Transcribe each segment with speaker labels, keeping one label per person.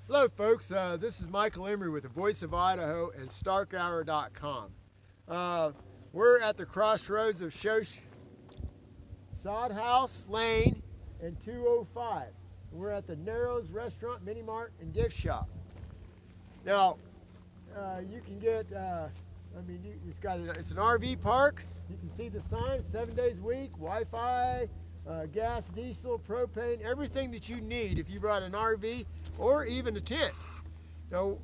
Speaker 1: Hello folks, this is Micheal Emry with the Voice of Idaho and StarkHour.com. We're at the crossroads of Sod House Lane and 205. We're at the Narrows Restaurant, Mini Mart, and Gift Shop. Now, you can get, it's an RV park. You can see the sign, 7 days a week, Wi-Fi, gas, diesel, propane, everything that you need if you brought an RV or even a tent. Now,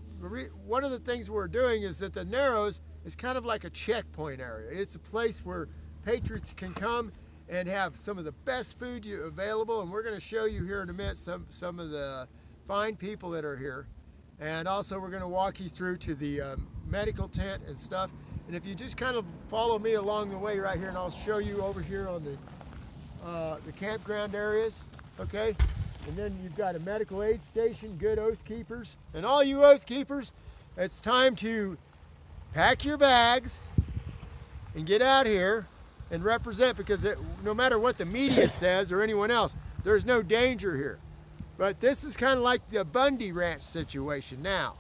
Speaker 1: one of the things we're doing is that the Narrows is kind of like a checkpoint area. It's a place where patriots can come and have some of the best food available, and we're going to show you here in a minute some of the fine people that are here. And also we're going to walk you through to the medical tent and stuff. And if you just kind of follow me along the way right here, and I'll show you over here on the campground areas, okay? And then you've got a medical aid station, good oath keepers. And all you oath keepers, it's time to pack your bags and get out here and represent, because no matter what the media says or anyone else, there's no danger here. But this is kind of like the Bundy Ranch situation now.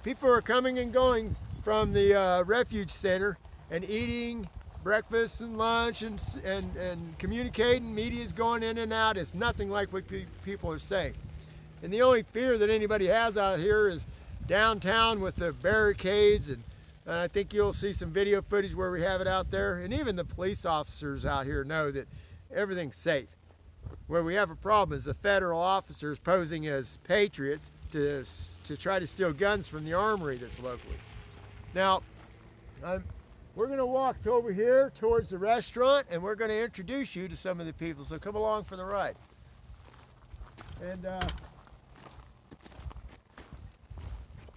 Speaker 1: People are coming and going from the refuge center and eating breakfast and lunch and communicating. Media's going in and out. It's nothing like what people are saying. And the only fear that anybody has out here is downtown with the barricades, and I think you'll see some video footage where we have it out there. And even the police officers out here know that everything's safe. Where we have a problem is the federal officers posing as patriots to try to steal guns from the armory that's locally. Now, we're going to walk over here towards the restaurant, and we're going to introduce you to some of the people. So come along for the ride. And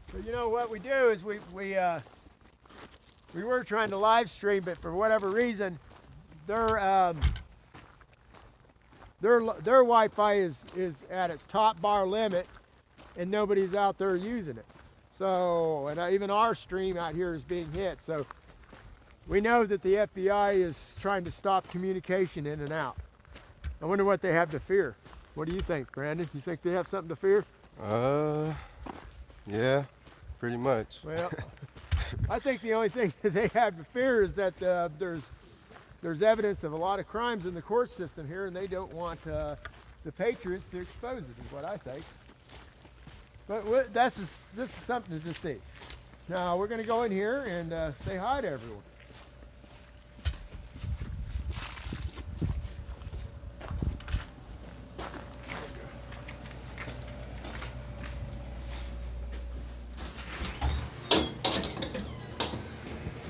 Speaker 1: so you know what we do is we were trying to live stream, but for whatever reason, their Wi-Fi is at its top bar limit, and nobody's out there using it. So, and even our stream out here is being hit. So we know that the FBI is trying to stop communication in and out. I wonder what they have to fear. What do you think, Brandon? You think they have something to fear?
Speaker 2: Yeah, pretty much.
Speaker 1: Well, I think the only thing that they have to fear is that there's evidence of a lot of crimes in the court system here, and they don't want the patriots to expose it, is what I think. But this is something to see. Now we're going to go in here and say hi to everyone.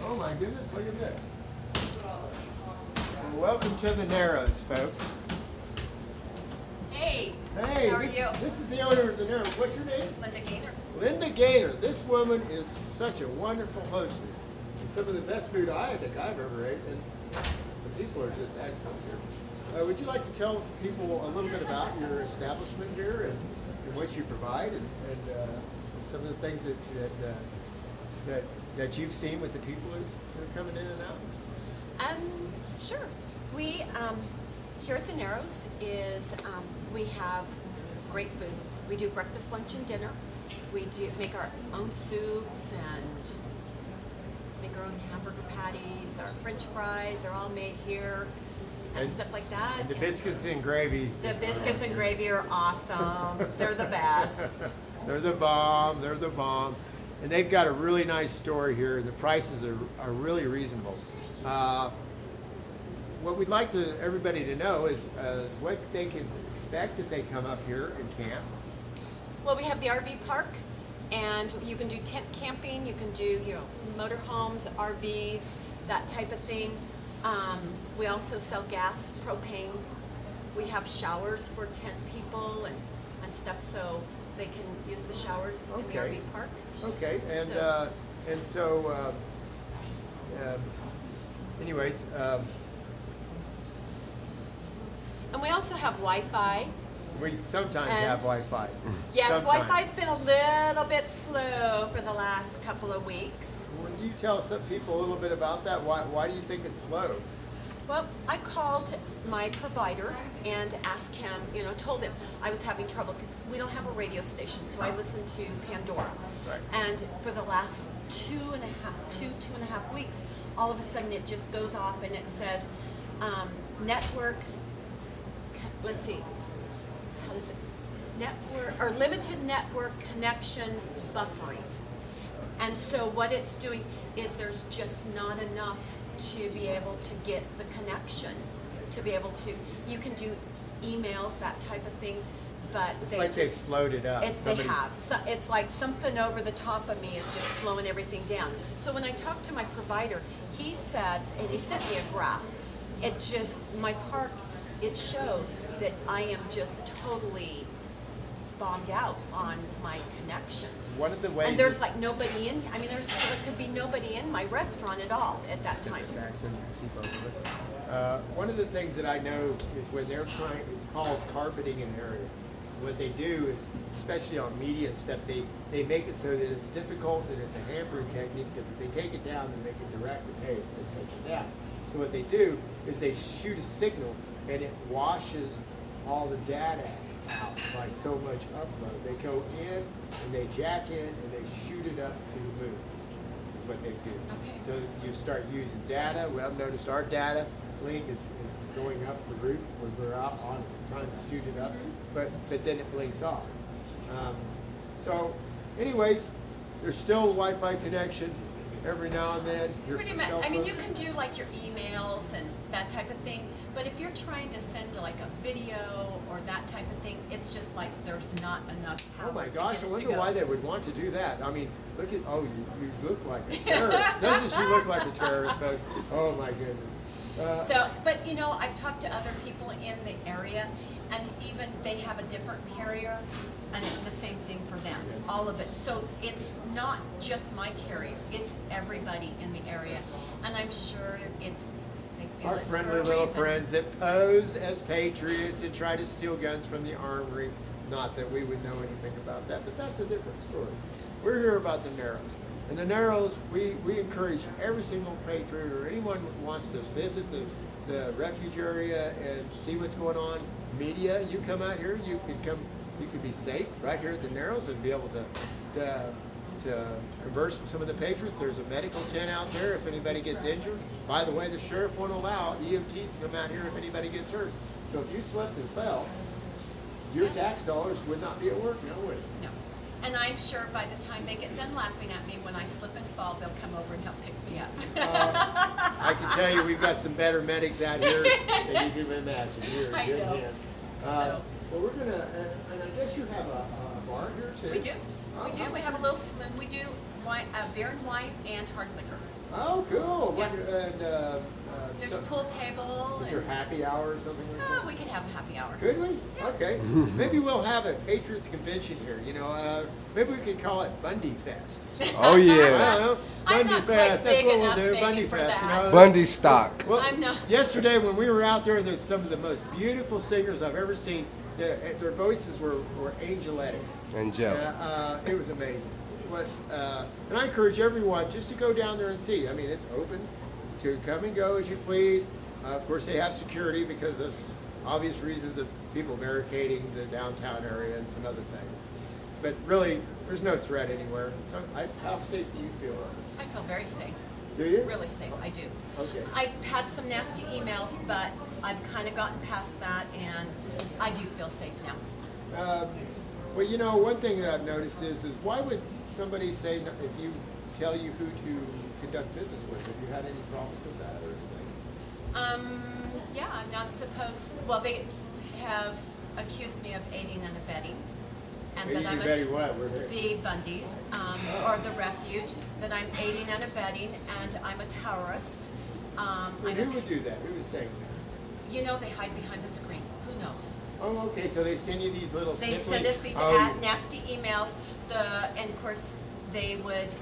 Speaker 1: Oh my goodness, look at this. Well, welcome to the Narrows, folks.
Speaker 3: Hey,
Speaker 1: Hey,
Speaker 3: how are you?
Speaker 1: This is the owner of the Narrows. What's your name?
Speaker 3: Linda Gaynor.
Speaker 1: Linda Gaynor. This woman is such a wonderful hostess. And some of the best food I think I've ever ate, and the people are just excellent here. Would you like to tell some people a little bit about your establishment here and what you provide, and some of the things that you've seen with the people that are coming in and out?
Speaker 3: Sure. We here at the Narrows is we have great food. We do breakfast, lunch, and dinner. We do make our own soups and make our own hamburger patties. Our French fries are all made here and stuff like that.
Speaker 1: And the biscuits and gravy.
Speaker 3: The biscuits and gravy are awesome. They're the best.
Speaker 1: They're the bomb. They're the bomb. And they've got a really nice store here, and the prices are really reasonable. What we'd like everybody to know is what they can expect if they come up here and camp.
Speaker 3: Well, we have the RV park, and you can do tent camping. You can do motorhomes, RVs, that type of thing. We also sell gas, propane. We have showers for tent people and stuff, so they can use the showers in the RV park.
Speaker 1: Okay, anyways.
Speaker 3: And we also have Wi-Fi.
Speaker 1: We sometimes have Wi-Fi.
Speaker 3: Yes,
Speaker 1: Sometimes.
Speaker 3: Wi-Fi's been a little bit slow for the last couple of weeks.
Speaker 1: Would you tell some people a little bit about that? Why do you think it's slow?
Speaker 3: Well, I called my provider and asked him, told him I was having trouble because we don't have a radio station, so I listen to Pandora.
Speaker 1: Right.
Speaker 3: And for the last two and a half weeks, all of a sudden it just goes off and it says, network, let's see, how is it? Network, or limited network connection buffering. And so what it's doing is there's just not enough to be able to get the connection, to be able to, you can do emails, that type of thing, but
Speaker 1: It's like they've slowed it up.
Speaker 3: they have. So it's like something over the top of me is just slowing everything down. So when I talked to my provider, he said, and he sent me a graph, it just, my park, it shows that I am just totally bombed out on my connections.
Speaker 1: One of the ways
Speaker 3: and there's like nobody in, there could be nobody in my restaurant at all at that time.
Speaker 1: One of the things that I know is when they're trying, it's called carpeting an area. What they do is, especially on media and stuff, they make it so that it's difficult and it's a hampering technique, because if they take it down, then they can direct it, hey, so they take it down. So what they do is they shoot a signal and it washes all the data out by so much upload. They go in and they jack in and they shoot it up to the moon, is what they do.
Speaker 3: Okay.
Speaker 1: So you start using data. Well, I've noticed our data link is going up the roof when we're out on it, trying to shoot it up, but then it blinks off. So anyways, there's still a Wi-Fi connection every now and then. Your
Speaker 3: Pretty
Speaker 1: cell
Speaker 3: much.
Speaker 1: phone-
Speaker 3: You can do like your emails and that type of thing, but if you're trying to send like a video or that type of thing, it's just like there's not enough power.
Speaker 1: Oh my
Speaker 3: to
Speaker 1: gosh,
Speaker 3: get
Speaker 1: I
Speaker 3: it to
Speaker 1: wonder
Speaker 3: go.
Speaker 1: why they would want to do that. Look at, you look like a terrorist. Doesn't she look like a terrorist, folks? Oh my goodness.
Speaker 3: So, but I've talked to other people in the area, and even they have a different carrier, and the same thing for them,
Speaker 1: Yes.
Speaker 3: all of it. So it's not just my carrier, it's everybody in the area, and I'm sure they feel
Speaker 1: Our
Speaker 3: it's
Speaker 1: friendly
Speaker 3: for a
Speaker 1: little
Speaker 3: reason.
Speaker 1: friends that pose as patriots and try to steal guns from the armory. Not that we would know anything about that, but that's a different story. We're here about the Narrows. And the Narrows, we encourage every single patriot or anyone who wants to visit the refuge area and see what's going on. Media, you come out here, you can be safe right here at the Narrows and be able to converse with some of the patriots. There's a medical tent out there if anybody gets injured. By the way, the sheriff won't allow EMTs to come out here if anybody gets hurt. So if you slipped and fell, your
Speaker 3: Yes.
Speaker 1: tax dollars would not be at work, no would it?
Speaker 3: No. And I'm sure by the time they get done laughing at me when I slip and fall, they'll come over and help pick me up.
Speaker 1: I can tell you we've got some better medics out here than you can imagine. You're in
Speaker 3: I
Speaker 1: good
Speaker 3: know.
Speaker 1: hands.
Speaker 3: So-
Speaker 1: Well, we're going to, and I guess you have a bar here too?
Speaker 3: We do.
Speaker 1: Oh,
Speaker 3: We do. We have a little saloon. We do wine, beer and wine and hard liquor.
Speaker 1: Oh, cool.
Speaker 3: Yeah. There's
Speaker 1: So-
Speaker 3: a pool table.
Speaker 1: is there happy hour or something like that?
Speaker 3: We can have a happy hour.
Speaker 1: Could we? Okay. Maybe we'll have a Patriots convention here. Maybe we could call it Bundy Fest.
Speaker 2: Oh
Speaker 1: I
Speaker 2: yeah,
Speaker 1: don't know.
Speaker 3: I'm
Speaker 1: Bundy
Speaker 3: not quite
Speaker 1: Fest. That's
Speaker 3: big
Speaker 1: what we'll
Speaker 3: enough
Speaker 1: do.
Speaker 3: maybe
Speaker 1: Bundy
Speaker 3: for
Speaker 1: Fest.
Speaker 3: that.
Speaker 2: Bundy stock.
Speaker 1: Well,
Speaker 3: I'm not.
Speaker 1: yesterday when we were out there's some of the most beautiful singers I've ever seen. Their voices were angelic.
Speaker 2: Angelic.
Speaker 1: It was amazing. And I encourage everyone just to go down there and see. It's open to come and go as you please. Of course, they have security because of obvious reasons of people barricading the downtown area and some other things. But really, there's no threat anywhere. So how safe do you feel?
Speaker 3: I feel very safe.
Speaker 1: Do you?
Speaker 3: Really safe. I do.
Speaker 1: Okay.
Speaker 3: I've had some nasty emails, but I've kind of gotten past that, and I do feel safe now.
Speaker 1: Well, one thing that I've noticed is why would somebody say no, if you tell you who to conduct business with? Have you had any problems with that or anything?
Speaker 3: Yeah, I'm not supposed. Well, they have accused me of aiding and abetting, and
Speaker 1: Maybe
Speaker 3: that I'm
Speaker 1: Betty what? We're here.
Speaker 3: the Bundys or the refuge. That I'm aiding and abetting, and I'm a terrorist.
Speaker 1: And who would do that? Who would say that?
Speaker 3: They hide behind the screen. Who knows?
Speaker 1: Oh, okay. So they send you these little.
Speaker 3: They
Speaker 1: snippets?
Speaker 3: send us these
Speaker 1: Oh,
Speaker 3: nasty emails. And of course, they would.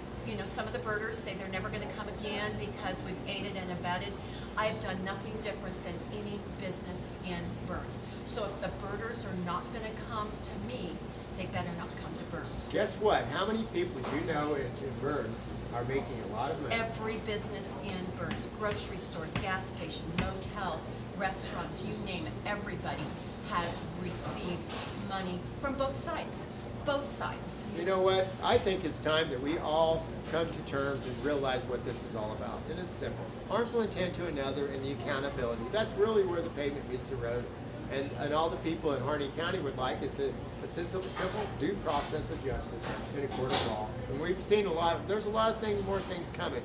Speaker 3: Some of the birders say they're never going to come again because we've aided and abetted. I have done nothing different than any business in Burns. So if the birders are not going to come to me, they better not come to Burns.
Speaker 1: Guess what? How many people do you know in Burns are making a lot of money.
Speaker 3: Every business in Burns, grocery stores, gas stations, motels, restaurants, you name it, everybody has received money from both sides. Both sides.
Speaker 1: You know what? I think it's time that we all come to terms and realize what this is all about. And it's simple. Harmful intent to another and the accountability. That's really where the pavement meets the road. And all the people in Harney County would like is a simple due process of justice in a court of law. And we've seen there's a lot of things, more things coming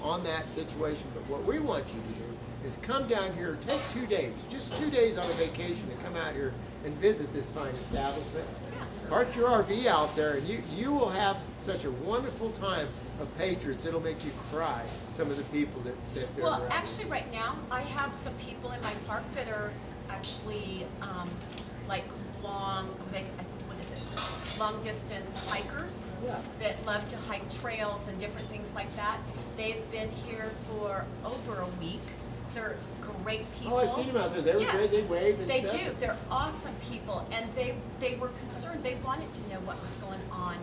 Speaker 1: on that situation. But what we want you to do is come down here, take 2 days, just 2 days on a vacation and come out here and visit this fine establishment. Park your RV out there, and you will have such a wonderful time of patriots. It'll make you cry. Some of the people that they're
Speaker 3: Well,
Speaker 1: around.
Speaker 3: actually, right now, I have some people in my park that are actually like long distance hikers
Speaker 1: Yeah.
Speaker 3: that love to hike trails and different things like that. They've been here for over a week. They're great people.
Speaker 1: Oh, I've seen them out there. They were great. They wave and
Speaker 3: They
Speaker 1: stuff.
Speaker 3: do. They're awesome people, and they were concerned. They wanted to know what was going on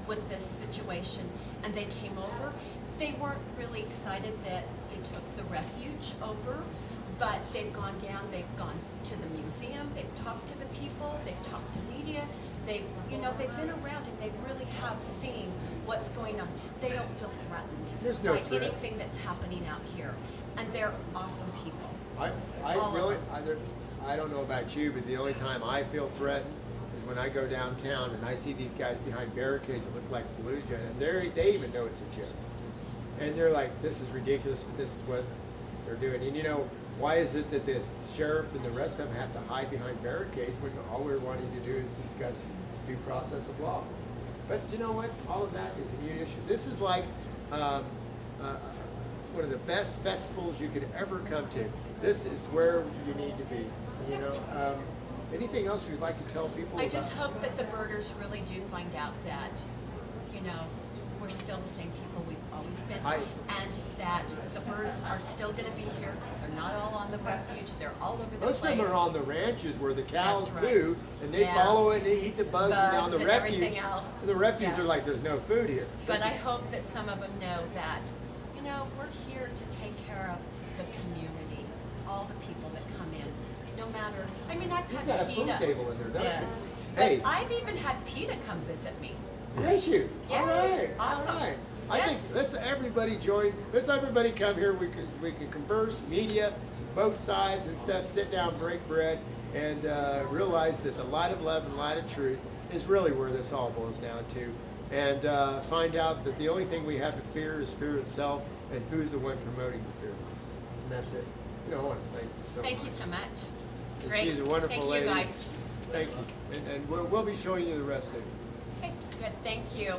Speaker 3: with this situation, and they came over. They weren't really excited that they took the refuge over, but they've gone down. They've gone to the museum. They've talked to the people. They've talked to media. They've been around, and they really have seen what's going on. They don't feel threatened
Speaker 1: There's no
Speaker 3: by
Speaker 1: threat.
Speaker 3: anything that's happening out here, and they're awesome people.
Speaker 1: I don't know about you, but the only time I feel threatened is when I go downtown and I see these guys behind barricades that look like Fallujah, and they even know it's a joke. And they're like, this is ridiculous, but this is what they're doing. And you know, why is it that the sheriff and the rest of them have to hide behind barricades when all we're wanting to do is discuss due process of law? But you know what? All of that is a mute issue. This is like one of the best festivals you could ever come to. This is where you need to be. You know, anything else you'd like to tell people?
Speaker 3: I just hope that the birders really do find out that, we're still the same people we've always been, and that the birds are still going to be here. They're not all on the refuge. They're all over the place.
Speaker 1: Most of them are on the ranches where the cows
Speaker 3: That's right.
Speaker 1: poo, and they follow it and they eat the bugs, and on the
Speaker 3: and
Speaker 1: refuge.
Speaker 3: everything else.
Speaker 1: The refuge
Speaker 3: Yes.
Speaker 1: are like, there's no food here.
Speaker 3: But I hope that some of them know that, we're here to take care of the community, all the people that come in, no matter. I mean, I've
Speaker 1: You've
Speaker 3: had
Speaker 1: got a
Speaker 3: PETA.
Speaker 1: food table in there, don't
Speaker 3: Yes.
Speaker 1: you? Hey.
Speaker 3: But I've even had PETA come visit me.
Speaker 1: Yes, you.
Speaker 3: Yes,
Speaker 1: All right.
Speaker 3: awesome.
Speaker 1: All right. I
Speaker 3: Yes.
Speaker 1: think let's everybody join. Let's everybody come here. We can converse, media, both sides and stuff. Sit down, break bread, and realize that the light of love and light of truth is really where this all boils down to. And find out that the only thing we have to fear is fear itself, and who's the one promoting the fear. And that's it. I want to thank you so much.
Speaker 3: Thank you so much.
Speaker 1: And
Speaker 3: Great.
Speaker 1: She's a wonderful
Speaker 3: Thank
Speaker 1: lady.
Speaker 3: you, guys.
Speaker 1: Thank you. And we'll be showing you the rest of it.
Speaker 3: Okay, good. Thank you.